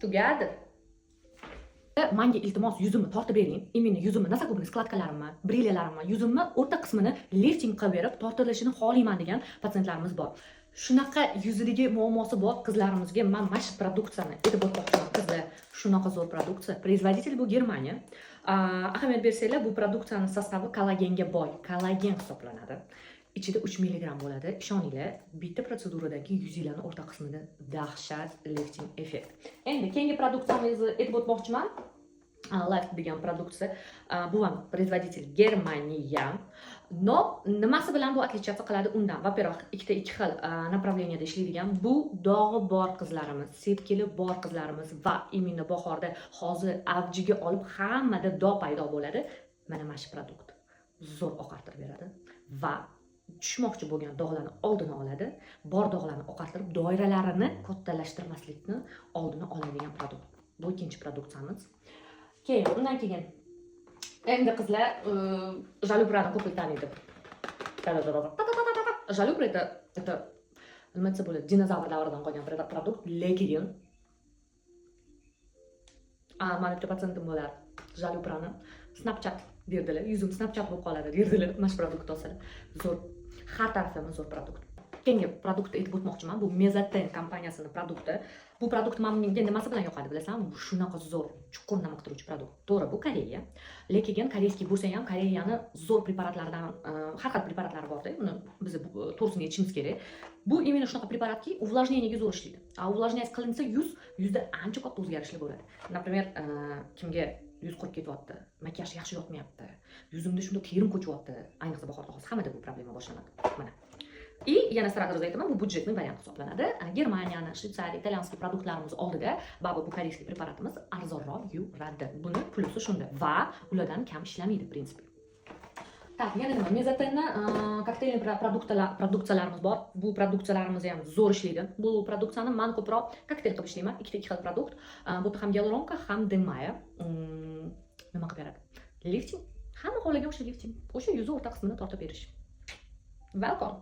Tugadi. Menga iltimos yuzimni tortib bering. Imенно yuzimni nasakubni skladkalarimni, brilyalarimni, yuzimni o'rta qismini lifting qilib berib, tortilishini xohlayman degan patsientlarimiz bor. Shunaqa yuzidagi muammosi bor qizlarimizga men mana shu produksiyani aytib o'tmoqchiman. Qizlar, shunaqa zo'r produksiya. Производитель bu Germaniya. Ahamiyat bersanglar, bu produksiyaning sostavi kollagenga boy. Kollagen hisoblanadi. Ichida 3 mg bo'ladi. Ishoninglar, bitta protseduradan keyin yuzinglarning o'rta qismida dahshat lifting effekt. Endi keyingi produksiyamizni aytib o'tmoqchiman. Life degan produksiya. Bu ham производитель Germaniya. No, nimasi bilan bu отличаться qiladi undan? Во-первых, ikkita ikki xil направленияda ishlaydigan bu dog'i bor qizlarimiz, sepkili bor qizlarimiz va imенно bahorda hozir avjiga olib hammada dog' paydo bo'ladi. Mana shu produkt zo'r oqartirib beradi va tushmoqchi bo'lgan dog'larni oldini oladi, bor dog'larni oqartirib, doiralarini kattalashtirmaslikni oldini oladigan produkt. Bu ikkinchi produksiyamiz. Keyin undan keyin endi qizlar jalubrani ko'p taniydi. Jalubra это nima desa bo'ladi, dinozavr davridan qolgan produkt, lekin mana bitta patsientim bo'lar. Jalubrani Snapchat derdilar, yuzim Snapchat bo'lib qoladi derdilar. Mana shu produkt olsalar, zo'r, har taraflama zo'r produkt. Keyingi produktni aytib o'tmoqchiman. Bu Mezaten kompaniyasining produkti. Bu produkt menga nimasi bilan yoqadi bilasanmi? Bu shunaqa zo'r, chuqur nima qiluvchi produkt. To'g'ri, bu Koreya. Lekin koreyskiy bo'lsa ham, Koreyani zo'r preparatlaridan har xil preparatlari bor-da. Uni biz to'g'risini aytishimiz kerak. Bu именно shunaqa preparatki, увлажнениyaga zo'r ishlaydi. Увлажнять qilinsa, yuzda ancha katta o'zgarishlar bo'ladi. Например, kimga yuz qurib ketyapti, makiyaj yaxshi yotmayapti, yuzimda shunda terim ko'chyapti, ayniqsa bahorda hozir hammada bu problema boshlanadi. Mana. И yana sразу aytaman, bu budjetning varianti hisoblanadi. Germaniyani, Shvetsariya, italyanskiy produktlarimiz oldida, bu koreyskiy preparatimiz arzonroq yuradi. Buni plusi shunda va ulardan kam ishlamaydi, в принципе. Так, yana nima? Mezatenni kokteyl produksiyalarimiz bor. Bu produksiyalarimiz ham zo'r ishlaydi. Bu produksiyani men ko'proq kokteyl qilib ishlayman. Ikkita ikki xil produkt. Bu ham gyaluronka, ham denmaya. Nima qilib beradi? Lifting. Hamma xohlagan o'sha lifting. O'sha yuzi o'rta qismini tortib berish. Welcome.